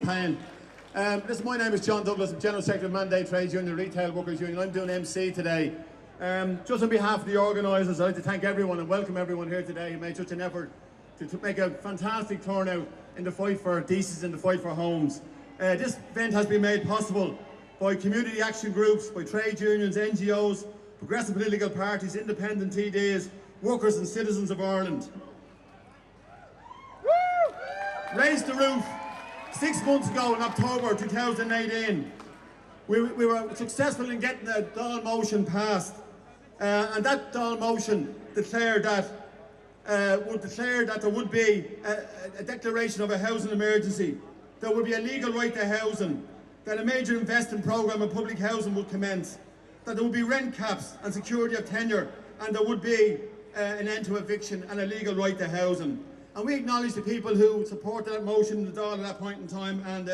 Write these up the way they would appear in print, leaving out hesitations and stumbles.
campaign. My name is John Douglas, I'm General Secretary of Mandate Trades Union, the Retail Workers Union. I'm doing MC today. Just on behalf of the organisers, I'd like to thank everyone and welcome everyone here today who made such an effort to make a fantastic turnout in the fight for decency and the fight for homes. This event has been made possible by community action groups, by trade unions, NGOs, progressive political parties, independent TDs, workers and citizens of Ireland. Raise the Roof 6 months ago in October 2018. We were successful in getting the Dáil motion passed, and that Dáil motion declared that there would be a declaration of a housing emergency, there would be a legal right to housing, that a major investment programme in public housing would commence, that there would be rent caps and security of tenure, and there would be an end to eviction and a legal right to housing. And we acknowledge the people who supported that motion, the Dáil at that point in time, and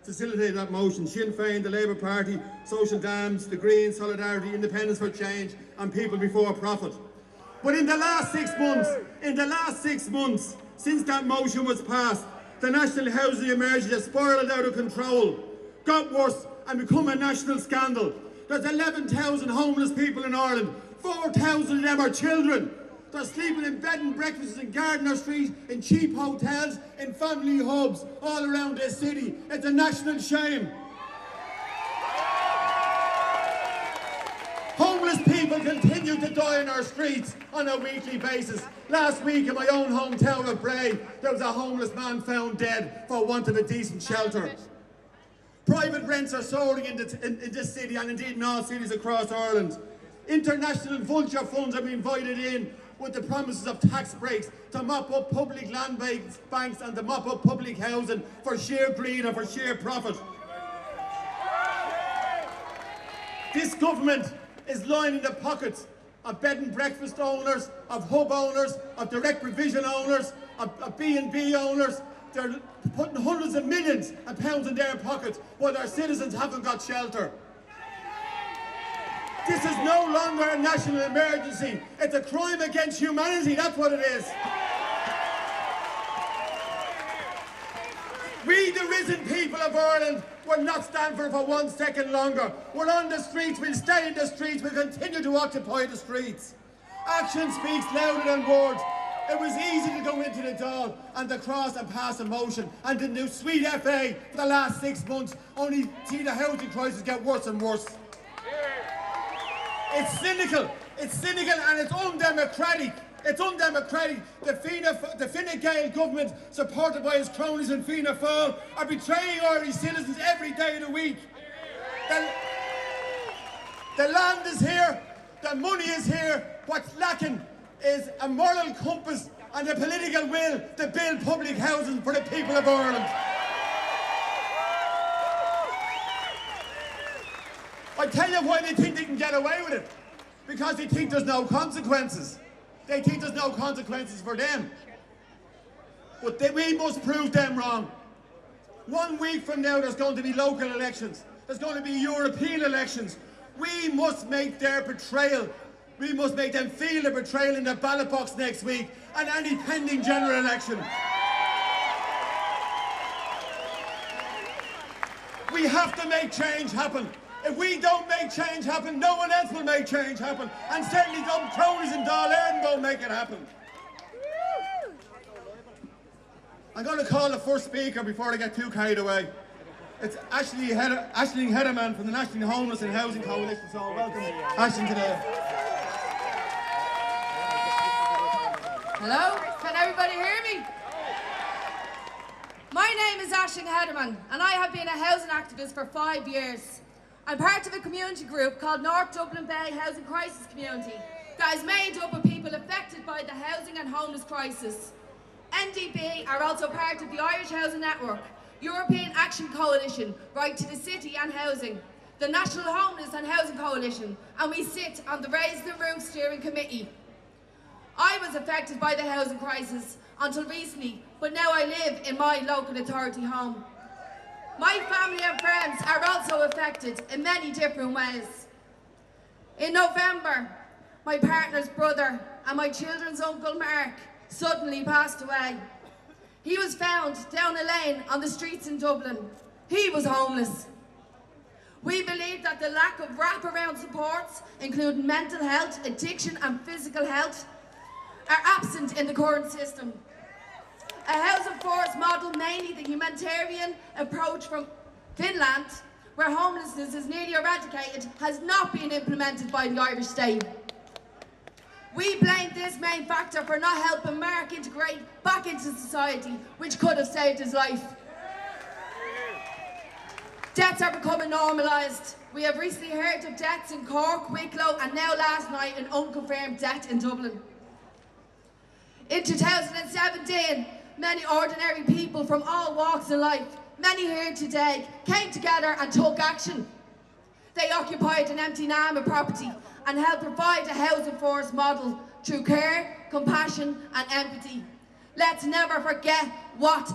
facilitated that motion. Sinn Féin, the Labour Party, Social Dems, the Greens, Solidarity, Independence for Change, and People Before Profit. But in the last 6 months, since that motion was passed, the national housing emergency has spiralled out of control, got worse, and become a national scandal. There's 11,000 homeless people in Ireland. 4,000 of them are children. They're sleeping in bed and breakfasts in Gardiner Street, in cheap hotels, in family hubs, all around this city. It's a national shame. Homeless people continue to die in our streets on a weekly basis. Last week in my own hometown of Bray, there was a homeless man found dead for want of a decent shelter. Private rents are soaring in this city and indeed in all cities across Ireland. International vulture funds are being invited in with the promises of tax breaks to mop up public land banks and to mop up public housing for sheer greed and for sheer profit. This government is lining the pockets of bed and breakfast owners, of hub owners, of direct provision owners, of B&B owners. They're putting hundreds of millions of pounds in their pockets while their citizens haven't got shelter. This is no longer a national emergency. It's a crime against humanity, that's what it is. We, the risen people of Ireland, will not stand for 1 second longer. We're on the streets, we'll stay in the streets, we'll continue to occupy the streets. Action speaks louder than words. It was easy to go into the Dáil and to cross and pass a motion and to do sweet FA for the last 6 months, only see the housing crisis get worse and worse. It's cynical and it's undemocratic. It's undemocratic. The Fine Gael government, supported by his cronies in Fianna Fáil, are betraying Irish citizens every day of the week. The land is here, the money is here. What's lacking is a moral compass and a political will to build public housing for the people of Ireland. I tell you why they think they can get away with it. Because they think there's no consequences. They think there's no consequences for them. But we must prove them wrong. 1 week from now there's going to be local elections. There's going to be European elections. We must make their betrayal. We must make them feel the betrayal in the ballot box next week and any pending general election. We have to make change happen. If we don't make change happen, no one else will make change happen. And certainly some cronies in Dáil Éireann won't make it happen. I'm going to call the first speaker before I get too carried away. It's Aisling Hederman from the National Homeless and Housing Coalition. So welcome, Aisling, today. Hello? Can everybody hear me? My name is Aisling Hederman and I have been a housing activist for 5 years. I'm part of a community group called North Dublin Bay Housing Crisis Community that is made up of people affected by the housing and homeless crisis. NDB are also part of the Irish Housing Network, European Action Coalition, Right to the City and Housing, the National Homeless and Housing Coalition, and we sit on the Raise the Roof Steering Committee. I was affected by the housing crisis until recently, but now I live in my local authority home. My family and friends are also affected in many different ways. In November, my partner's brother and my children's uncle Mark suddenly passed away. He was found down a lane on the streets in Dublin. He was homeless. We believe that the lack of wraparound supports, including mental health, addiction and physical health, are absent in the current system. A housing first model, mainly the humanitarian approach from Finland, where homelessness is nearly eradicated, has not been implemented by the Irish state. We blame this main factor for not helping Mark integrate back into society, which could have saved his life. Deaths are becoming normalised. We have recently heard of deaths in Cork, Wicklow and now last night an unconfirmed death in Dublin. In 2017, many ordinary people from all walks of life, many here today, came together and took action. They occupied an empty Nama property and helped provide a housing first model through care, compassion and empathy. Let's never forget what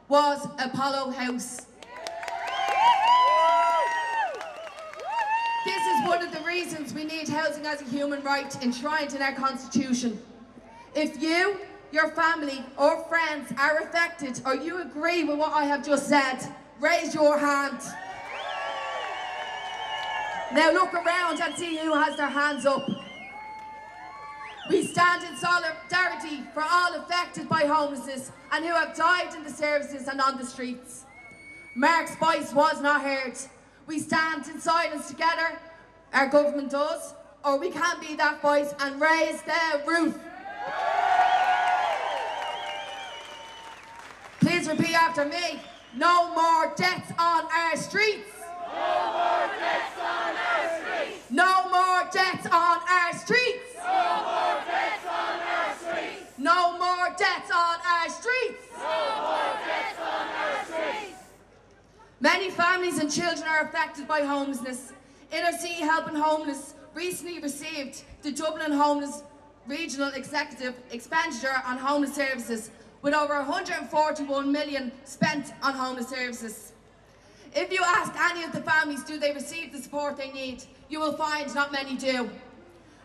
was Apollo House. This is one of the reasons we need housing as a human right enshrined in our Constitution. If you, your family or friends are affected or you agree with what I have just said, raise your hand. Now look around and see who has their hands up. We stand in solidarity for all affected by homelessness and who have died in the services and on the streets. Mark's voice was not heard. We stand in silence together, our government does, or we can be that voice and raise the roof. Please repeat after me. No more deaths on our streets. No more deaths on our streets. No more deaths on our streets. No more deaths on our streets. No more deaths on our streets. No more deaths on our streets. Many families and children are affected by homelessness. Inner City Helping Homeless recently received the Dublin Homeless Regional Executive Expenditure on Homeless Services, with over 141 million spent on homeless services. If you ask any of the families, do they receive the support they need, you will find not many do.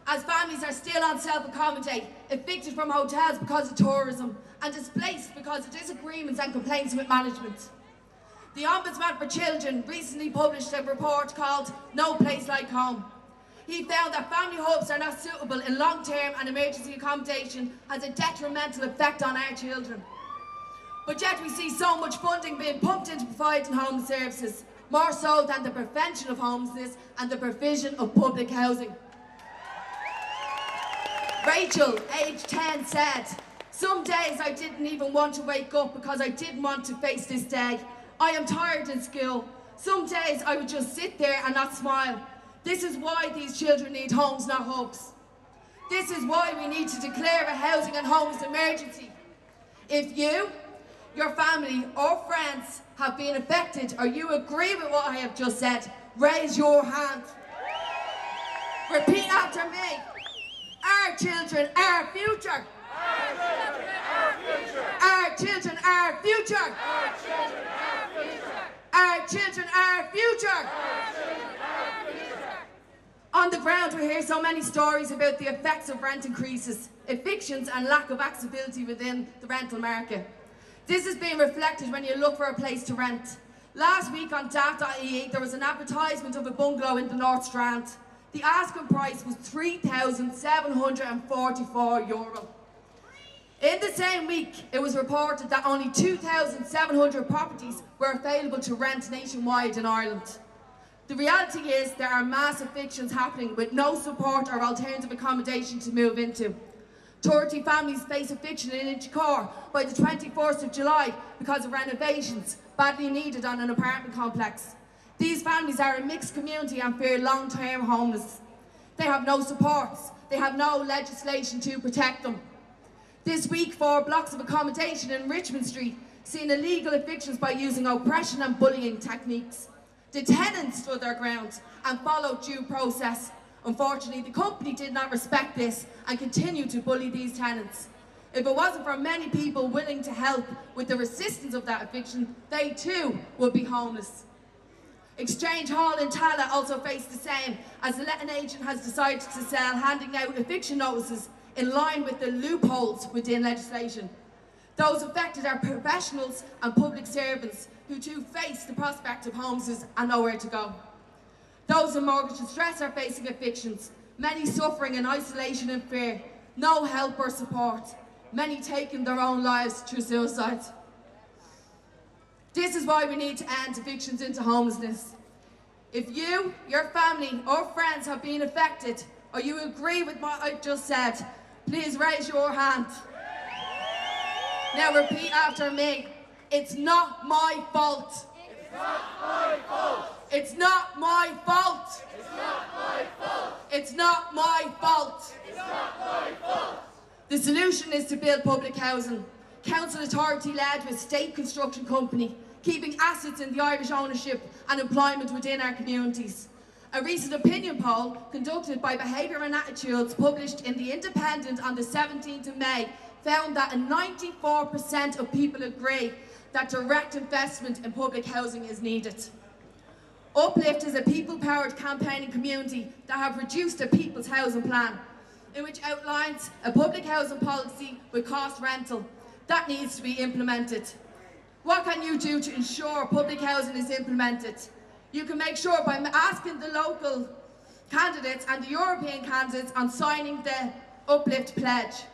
As families are still on self-accommodate, evicted from hotels because of tourism, and displaced because of disagreements and complaints with management. The Ombudsman for Children recently published a report called No Place Like Home. He found that family hubs are not suitable in long-term and emergency accommodation, has a detrimental effect on our children. But yet we see so much funding being pumped into providing homeless services, more so than the prevention of homelessness and the provision of public housing. Rachel, age 10, said, "Some days I didn't even want to wake up because I didn't want to face this day. I am tired in school. Some days I would just sit there and not smile. This is why these children need homes, not hubs. This is why we need to declare a housing and homeless emergency. If you, your family or friends have been affected or you agree with what I have just said, raise your hand. Repeat after me. Our children, our future. Our children, our future. Our children, our future. Our children, our future. Our children, our future. Our children, our future. On the ground, we hear so many stories about the effects of rent increases, evictions and lack of accessibility within the rental market. This is being reflected when you look for a place to rent. Last week on daft.ie, there was an advertisement of a bungalow in the North Strand. The asking price was €3,744. In the same week, it was reported that only 2,700 properties were available to rent nationwide in Ireland. The reality is there are mass evictions happening with no support or alternative accommodation to move into. 30 families face eviction in Inchicore by the 21st of July because of renovations badly needed on an apartment complex. These families are a mixed community and fear long-term homeless. They have no supports. They have no legislation to protect them. This week, 4 blocks of accommodation in Richmond Street seen illegal evictions by using oppression and bullying techniques. The tenants stood their ground and followed due process. Unfortunately, the company did not respect this and continued to bully these tenants. If it wasn't for many people willing to help with the resistance of that eviction, they too would be homeless. Exchange Hall in Tala also faced the same, as the letting agent has decided to sell, handing out eviction notices in line with the loopholes within legislation. Those affected are professionals and public servants who too face the prospect of homelessness and nowhere to go. Those in mortgage distress are facing evictions, many suffering in isolation and fear, no help or support, many taking their own lives through suicide. This is why we need to end evictions into homelessness. If you, your family or friends have been affected, or you agree with what I've just said, please raise your hand. Now repeat after me. It's not my fault. It's not my fault. It's not my fault. It's not my fault. It's not my fault. It's not my fault. The solution is to build public housing. Council authority led with state construction company, keeping assets in the Irish ownership and employment within our communities. A recent opinion poll conducted by Behaviour and Attitudes published in The Independent on the 17th of May found that 94% of people agree that direct investment in public housing is needed. Uplift is a people-powered campaigning community that have produced a People's Housing Plan, in which outlines a public housing policy with cost rental that needs to be implemented. What can you do to ensure public housing is implemented? You can make sure by asking the local candidates and the European candidates on signing the Uplift pledge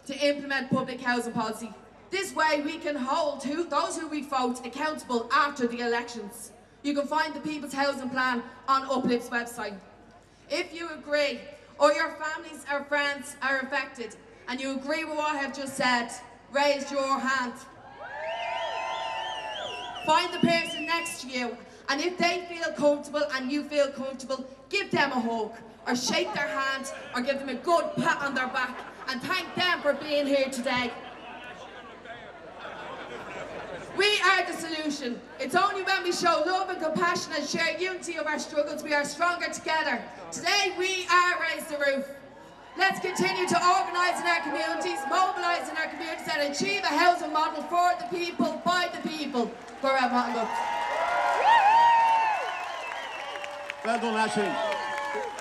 to implement public housing policy. This way we can hold those who we vote accountable after the elections. You can find the People's Housing Plan on Uplift's website. If you agree, or your families or friends are affected, and you agree with what I have just said, raise your hand. Find the person next to you, and if they feel comfortable and you feel comfortable, give them a hug, or shake their hand, or give them a good pat on their back, and thank them for being here today. We are the solution. It's only when we show love and compassion and share unity of our struggles we are stronger together. Today we are Raise the Roof. Let's continue to organise in our communities, mobilise in our communities and achieve a housing model for the people, by the people, forever and look. Well done, Ashley.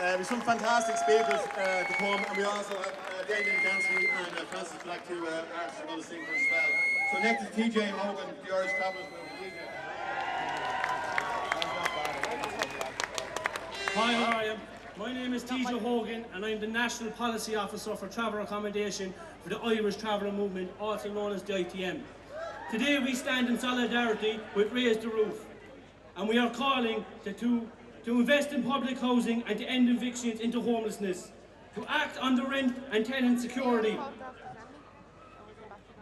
We have some fantastic speakers to come, and we also have Damien Dansley and Francis Black, two artists and other singers as well. So next is TJ Hogan, the Irish Travellers Group. Hi, how are you? My name is TJ Hogan and I'm the National Policy Officer for Traveller Accommodation for the Irish Traveller Movement, also known as the ITM. Today we stand in solidarity with Raise the Roof, and we are calling to invest in public housing and to end evictions into homelessness, to act on the rent and tenant security,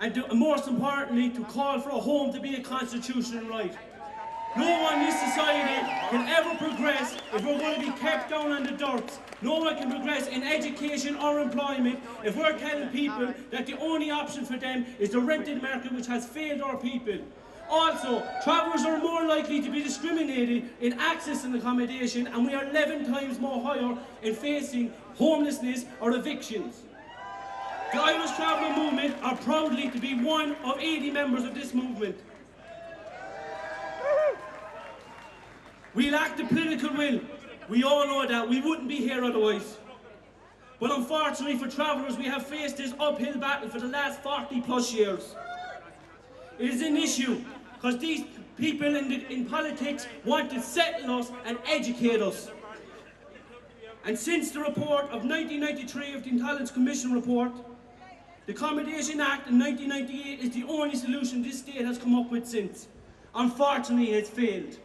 and most importantly, to call for a home to be a constitutional right. No one in this society can ever progress if we're going to be kept down on the dirt. No one can progress in education or employment if we're telling people that the only option for them is the rented market, which has failed our people. Also, travellers are more likely to be discriminated in access and accommodation, and we are 11 times more higher in facing homelessness or evictions. The Irish Traveller Movement are proudly to be one of 80 members of this movement. We lack the political will. We all know that. We wouldn't be here otherwise. But unfortunately for travellers, we have faced this uphill battle for the last 40 plus years. It is an issue because these people in politics want to settle us and educate us. And since the report of 1993 of the Intelligence Commission report, the Accommodation Act in 1998 is the only solution this state has come up with since. Unfortunately, it has failed.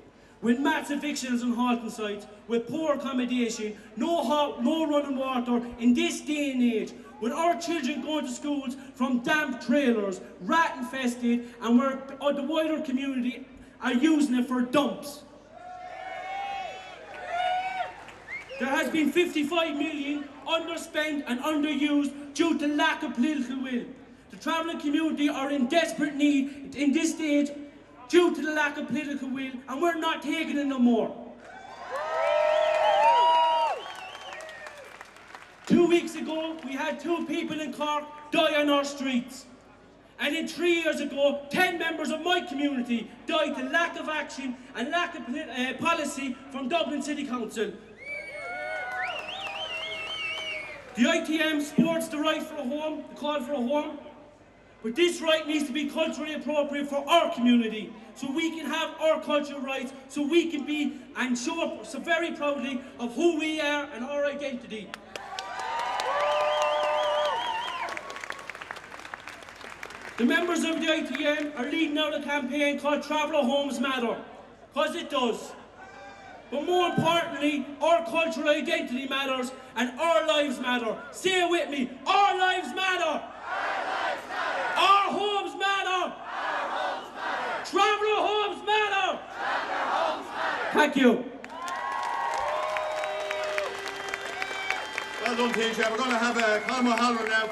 With mass evictions on halting sites, with poor accommodation, no running water in this day and age, with our children going to schools from damp trailers, rat infested, and where the wider community are using it for dumps. There has been 55 million underspent and underused due to lack of political will. The travelling community are in desperate need in this stage due to the lack of political will, and we're not taking it no more. 2 weeks ago, we had 2 people in Cork die on our streets. And then 3 years ago, 10 members of my community died to lack of action and lack of policy from Dublin City Council. The ITM supports the right for a home, the call for a home, But this right needs to be culturally appropriate for our community, so we can have our cultural rights, so we can be and show up so very proudly of who we are and our identity. The members of the ITN are leading out a campaign called Traveller Homes Matter, because it does. But more importantly, our cultural identity matters and our lives matter. Say it with me, our lives matter. Our homes matter. Our homes matter. Traveller homes matter. Traveller homes matter. Thank you. Well done, Taoiseach. We're going to have Conor O'Halloran now.